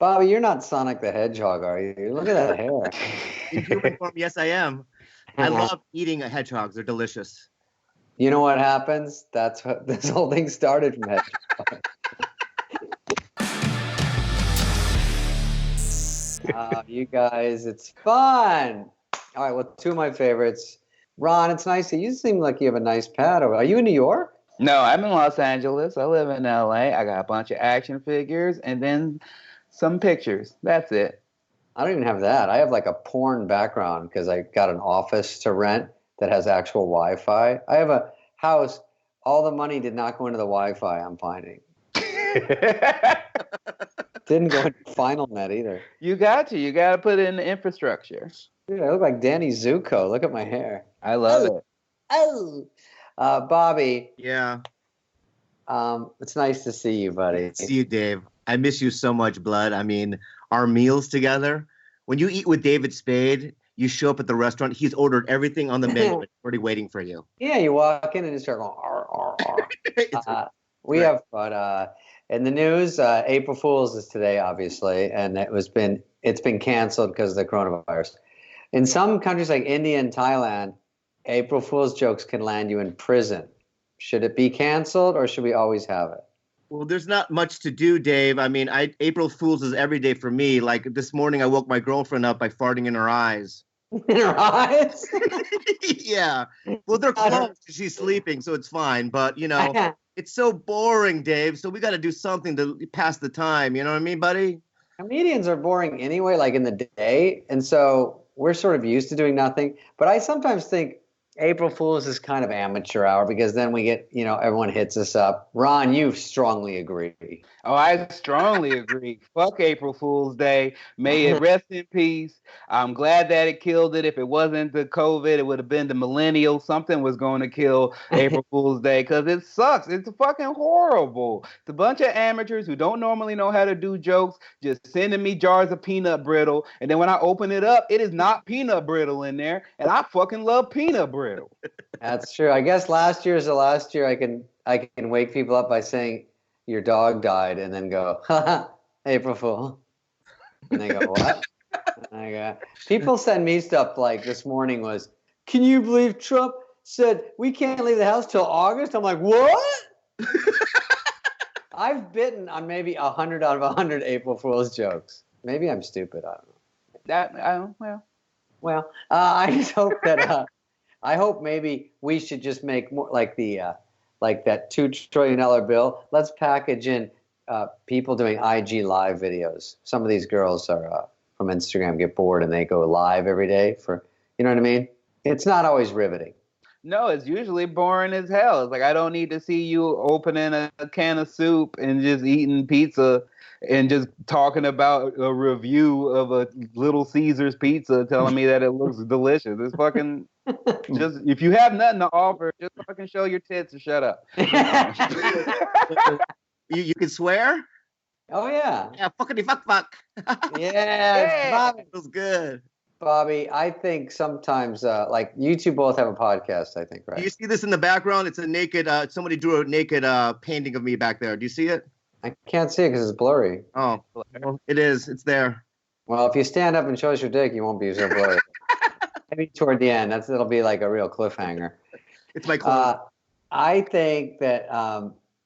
Bobby, you're not Sonic the Hedgehog, are you? Look at that hair. In human form, yes, I am. I love eating hedgehogs. They're delicious. You know what happens? That's what this whole thing started from hedgehog. You guys, it's fun. All right, well, two of my favorites. Ron, it's nice. You seem like you have a nice pad over. Are you in New York? No, I'm in Los Angeles. I live in LA. I got a bunch of action figures and then some pictures. That's it. I don't even have that. I have like a porn background because I got an office to rent that has actual Wi-Fi. I have a house. All the money did not go into the Wi-Fi, I'm finding. Didn't go into FinalNet either. You got to. You got to put in the infrastructure. Dude, I look like Danny Zuko. Look at my hair. I love it. Oh. Bobby. Yeah. It's nice to see you, buddy. See you, Dave. I miss you so much, Blood. I mean, our meals together. When you eat with David Spade, you show up at the restaurant. He's ordered everything on the menu. It's already waiting for you. Yeah, you walk in and you start going, arr, arr, arr. We have fun. In the news, April Fool's is today, obviously, and it's been canceled because of the coronavirus. In some countries like India and Thailand, April Fool's jokes can land you in prison. Should it be canceled or should we always have it? Well, there's not much to do, Dave. I mean, April Fool's is every day for me. Like this morning, I woke my girlfriend up by farting in her eyes. In her eyes? Yeah. Well, they're closed. She's sleeping, so it's fine. But, it's so boring, Dave. So we got to do something to pass the time. You know what I mean, buddy? Comedians are boring anyway, like in the day. And so we're sort of used to doing nothing. But I sometimes think April Fool's is kind of amateur hour because then we get, everyone hits us up. Ron, you strongly agree. Oh, I strongly agree. Fuck April Fool's Day. May it rest in peace. I'm glad that it killed it. If it wasn't the COVID, it would have been the millennial. Something was going to kill April Fool's Day because it sucks. It's fucking horrible. It's a bunch of amateurs who don't normally know how to do jokes just sending me jars of peanut brittle. And then when I open it up, it is not peanut brittle in there. And I fucking love peanut brittle. That's true. I guess last year is the last year I can wake people up by saying your dog died and then go, haha, April Fool. And they go, what? And I go, people send me stuff like this morning was, can you believe Trump said we can't leave the house till August? I'm like, what? I've bitten on maybe 100 out of 100 April Fool's jokes. Maybe I'm stupid. I don't know. Well, I just hope that I hope maybe we should just make more like like that $2 trillion bill. Let's package in people doing IG live videos. Some of these girls are from Instagram get bored and they go live every day for, you know what I mean? It's not always riveting. No, it's usually boring as hell. It's like, I don't need to see you opening a can of soup and just eating pizza and just talking about a review of a Little Caesars pizza telling me that it looks delicious. It's fucking just, if you have nothing to offer, just fucking show your tits and shut up. You can swear? Oh, yeah. Yeah, fuckity fuck. Yeah, Bobby. It feels good. Bobby, I think sometimes, like you two both have a podcast, I think, right? Do you see this in the background? It's a naked, somebody drew a naked painting of me back there. Do you see it? I can't see it because it's blurry. Oh, well, it is. It's there. Well, if you stand up and show us your dick, you won't be so blurry. Maybe toward the end. It'll be like a real cliffhanger. It's my clothes. I think that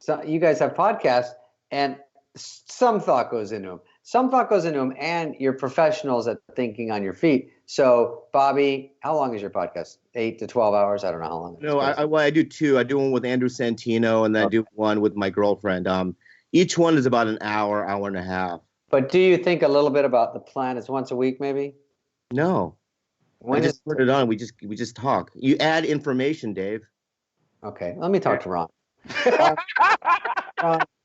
so you guys have podcasts, and some thought goes into them. Some thought goes into them, and you're professionals at thinking on your feet. So, Bobby, how long is your podcast? 8 to 12 hours? I don't know how long. No, I do two. I do one with Andrew Santino, and then I do one with my girlfriend. Each one is about an hour and a half. But do you think a little bit about the plan? It's once a week, maybe? No. I just put it on. We just talk. You add information, Dave. Okay, let me talk to Ron.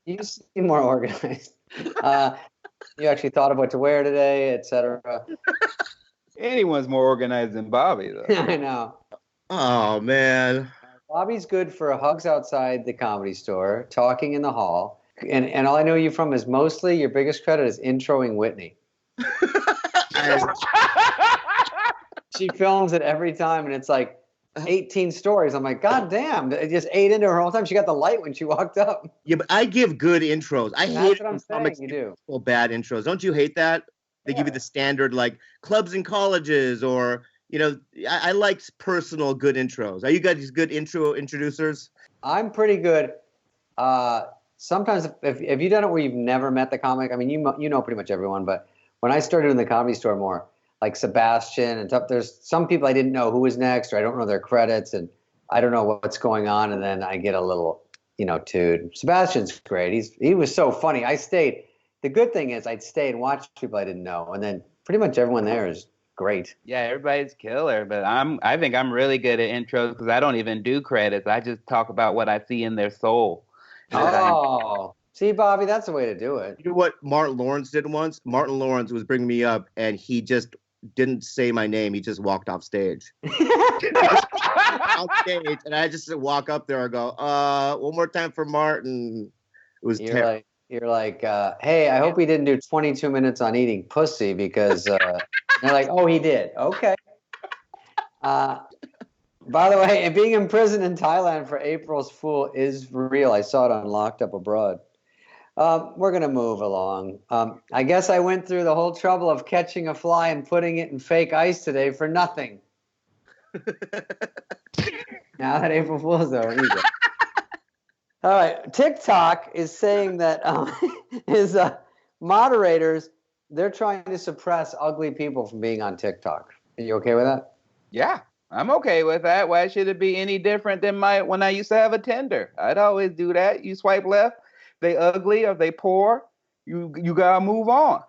You seem more organized. You actually thought of what to wear today, etc. Anyone's more organized than Bobby, though. I know. Oh, man. Bobby's good for hugs outside the Comedy Store, talking in the hall. And all I know you from is mostly your biggest credit is introing Whitney. She films it every time, and it's like 18 stories. I'm like, God damn! It just ate into her whole time. She got the light when she walked up. Yeah, but I give good intros. I hate That's it what I'm when saying. comics You give do. bad intros. Don't you hate that? They give you the standard like clubs and colleges, or I like personal good intros. Are you guys good introducers? I'm pretty good. Sometimes if you've done it where you've never met the comic, I mean, you know pretty much everyone, but when I started in the Comedy Store more, like Sebastian and stuff, there's some people I didn't know who was next, or I don't know their credits, and I don't know what's going on, and then I get a little, dude. Sebastian's great. He was so funny. I stayed. The good thing is I'd stay and watch people I didn't know, and then pretty much everyone there is great. Yeah, everybody's killer, but I think I'm really good at intros because I don't even do credits. I just talk about what I see in their soul. Oh, see, Bobby, that's the way to do it. You know what Martin Lawrence did once? Martin Lawrence was bringing me up, and he just didn't say my name. He just walked off stage. Off stage, and I just walk up there and go, one more time for Martin. It was terrible. You're like, hey, I hope he didn't do 22 minutes on eating pussy because they're like, oh, he did. Okay. By the way, being imprisoned in Thailand for April's Fool is real. I saw it on Locked Up Abroad. We're going to move along. I guess I went through the whole trouble of catching a fly and putting it in fake ice today for nothing. Now that April Fool's over, you go. All right, TikTok is saying that his moderators, they're trying to suppress ugly people from being on TikTok. Are you okay with that? Yeah, I'm okay with that. Why should it be any different than when I used to have a Tinder? I'd always do that. You swipe left, they ugly or they poor, you gotta move on.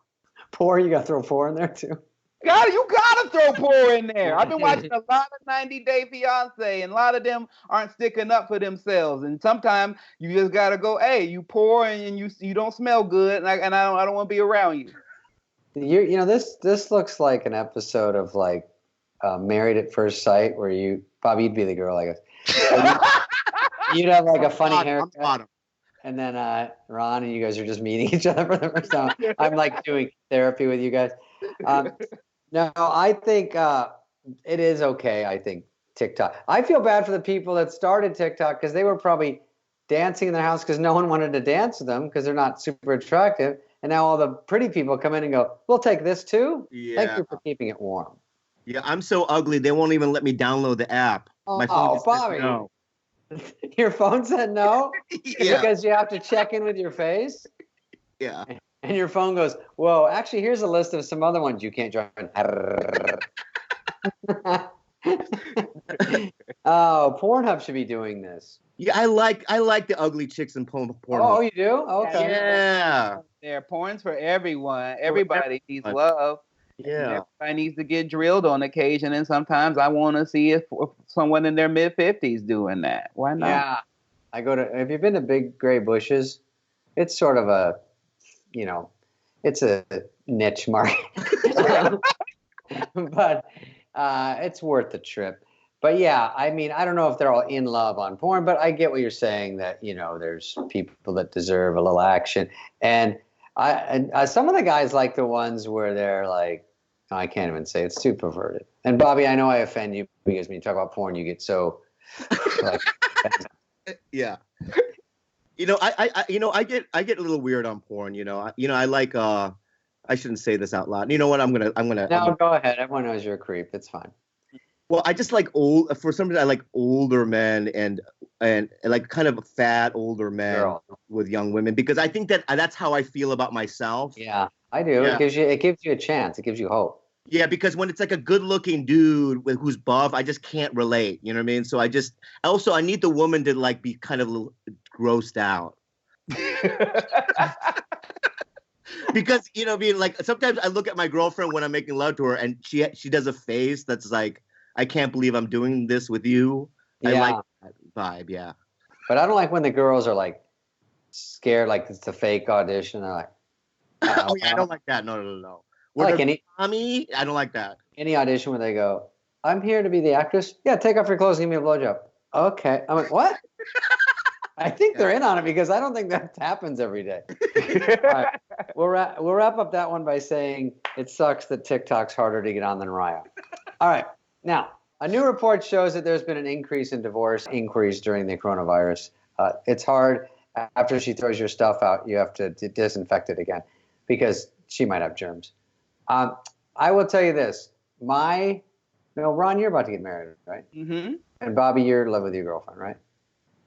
Poor, you gotta throw poor in there too. You gotta throw poor in there. I've been watching a lot of 90 Day Fiance, and a lot of them aren't sticking up for themselves. And sometimes you just gotta go, hey, you poor and you don't smell good, and I don't want to be around you. This looks like an episode of like Married at First Sight, where Bobby, you'd be the girl, I guess. You'd have like a funny haircut. And then Ron and you guys are just meeting each other for the first time. I'm like doing therapy with you guys. No, I think it is okay. I think TikTok. I feel bad for the people that started TikTok because they were probably dancing in their house because no one wanted to dance with them because they're not super attractive. And now all the pretty people come in and go, we'll take this too. Yeah. Thank you for keeping it warm. Yeah, I'm so ugly. They won't even let me download the app. My phone Bobby. said no. Your phone said no? Yeah. Because you have to check in with your face? Yeah. And your phone goes, whoa, actually, here's a list of some other ones you can't join. Oh, Pornhub should be doing this. Yeah, I like the ugly chicks in Pornhub. Oh, you do? Okay. Yeah. Porn's for everyone. Everybody needs love. Yeah. Everybody needs to get drilled on occasion, and sometimes I want to see if someone in their mid-50s doing that. Why not? Yeah. Have you been to Big Gray Bushes? It's sort of a, it's a niche market. But it's worth the trip. But yeah, I mean, I don't know if they're all in love on porn, but I get what you're saying that, there's people that deserve a little action. And some of the guys like the ones where they're like, I can't even say it's too perverted. And Bobby, I know I offend you because when you talk about porn, you get so like, yeah. I get a little weird on porn. I like I shouldn't say this out loud. You know what? I'm gonna. No, go ahead. Everyone knows you're a creep. It's fine. Well, I just like for some reason I like older men and like kind of fat older men with young women because I think that's how I feel about myself. Yeah, I do. Yeah. It gives you a chance. It gives you hope. Yeah, because when it's like a good-looking dude who's buff, I just can't relate. You know what I mean? So I need the woman to like be kind of a little grossed out. Because like sometimes I look at my girlfriend when I'm making love to her, and she does a face that's like, I can't believe I'm doing this with you. Yeah. I like that vibe, yeah. But I don't like when the girls are like scared, like it's a fake audition. They're like, oh yeah, I don't like that. No. Mommy, I don't like that. Any audition where they go, I'm here to be the actress. Yeah, take off your clothes and give me a blowjob. Okay. I'm like, what? I think they're in on it because I don't think that happens every day. All right. We'll wrap up that one by saying it sucks that TikTok's harder to get on than Raya. All right. Now, A new report shows that there's been an increase in divorce inquiries during the coronavirus. It's hard. After she throws your stuff out, you have to disinfect it again because she might have germs. I will tell you this. Ron, you're about to get married, right? Mm-hmm. And Bobby, you're in love with your girlfriend, right?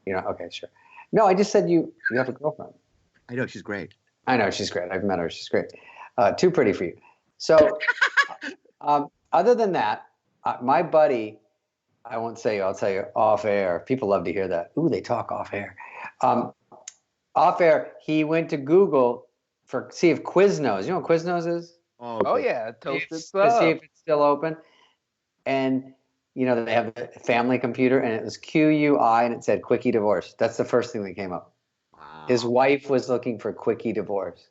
Okay, sure. No, I just said you have a girlfriend. I know, she's great. I know, she's great. I've met her. She's great. Too pretty for you. So other than that, my buddy, I won't say, I'll tell you off air. People love to hear that. Ooh, they talk off air. Off air, he went to Google see if Quiznos, you know what Quiznos is? Oh yeah, toasted stuff. To see if stuff. it's still open. And, they have a family computer, and it was QUI, and it said quickie divorce. That's the first thing that came up. Wow. His wife was looking for quickie divorce.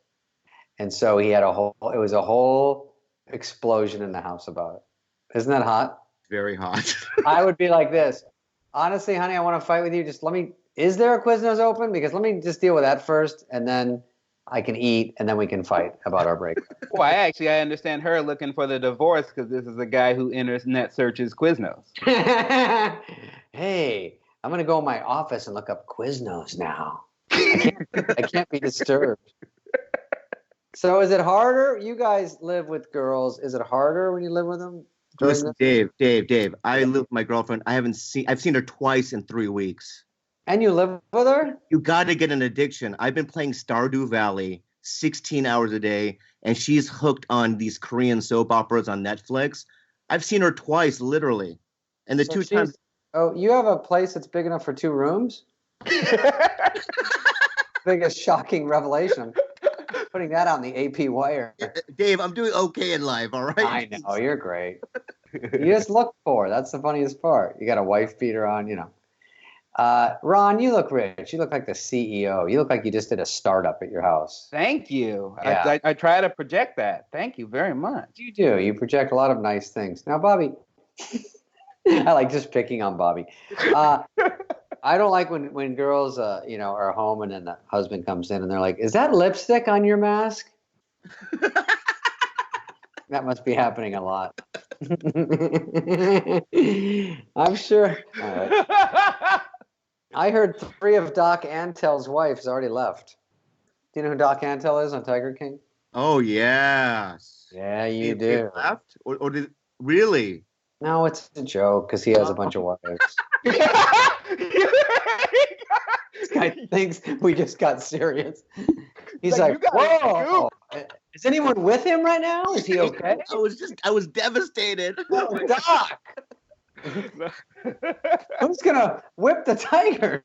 And so he had it was a whole explosion in the house about it. Isn't that hot? Very hot. I would be like this. Honestly, honey, I want to fight with you. Is there a Quiznos open? Because let me just deal with that first, and then I can eat, and then we can fight about our break. Well, I understand her looking for the divorce because this is a guy who internet searches Quiznos. Hey, I'm going to go in my office and look up Quiznos now. I can't be disturbed. So is it harder? You guys live with girls. Is it harder when you live with them? Listen, Dave, I live with my girlfriend. I've seen her twice in 3 weeks. And you live with her? You got to get an addiction. I've been playing Stardew Valley 16 hours a day, and she's hooked on these Korean soap operas on Netflix. I've seen her twice, literally. And the two times. Oh, you have a place that's big enough for 2 rooms? Biggest shocking revelation. I'm putting that on the AP wire. Dave, I'm doing okay in life, all right? I know, you're great. You just look poor. That's the funniest part. You got a wife beater on, Ron, you look rich. You look like the CEO. You look like you just did a startup at your house. Thank you. Yeah. I try to project that. Thank you very much. You do. You project a lot of nice things. Now, Bobby, I like just picking on Bobby. I don't like when girls, are home and then the husband comes in and they're like, "Is that lipstick on your mask?" That must be happening a lot. I'm sure. All right. I heard 3 of Doc Antel's wives already left. Do you know who Doc Antel is on Tiger King? Oh, yes. Yeah, you They do. left? Or did really? No, it's a joke because he has a bunch of wives. This guy thinks we just got serious. He's like, whoa, is anyone with him right now? Is he okay? I was devastated. Oh, Doc. Who's gonna whip the tigers?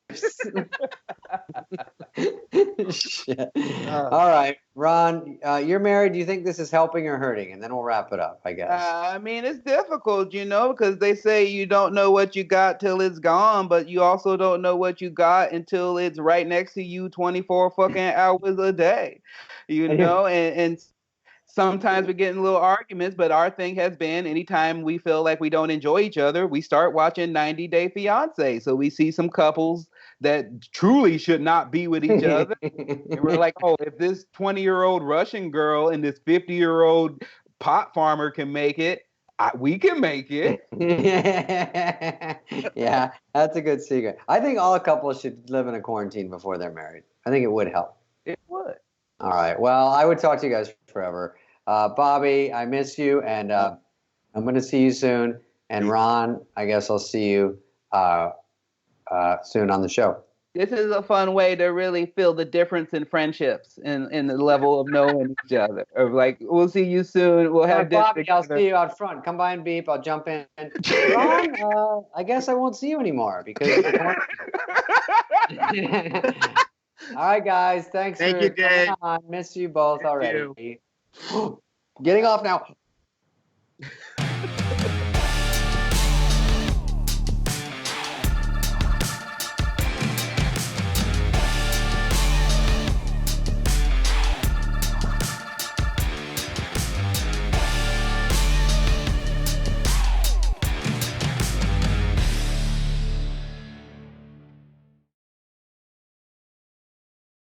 Shit. All right, Ron, you're married. Do you think this is helping or hurting? And then we'll wrap it up, I guess. It's difficult, because they say you don't know what you got till it's gone, but you also don't know what you got until it's right next to you 24 fucking hours a day, and sometimes we get in little arguments, but our thing has been anytime we feel like we don't enjoy each other, we start watching 90 Day Fiancé. So we see some couples that truly should not be with each other. And we're like, oh, if this 20-year-old Russian girl and this 50-year-old pot farmer can make it, we can make it. Yeah, that's a good secret. I think all couples should live in a quarantine before they're married. I think it would help. It would. All right. Well, I would talk to you guys forever. Bobby, I miss you, and I'm going to see you soon. And Ron, I guess I'll see you soon on the show. This is a fun way to really feel the difference in friendships and in the level of knowing each other. Or like, we'll see you soon. We'll have dinner Bobby, I'll see you out front. Come by and beep. I'll jump in. Ron, I guess I won't see you anymore because. All right, guys. Thanks. Thank you, Dave. Miss you both already. Getting off now.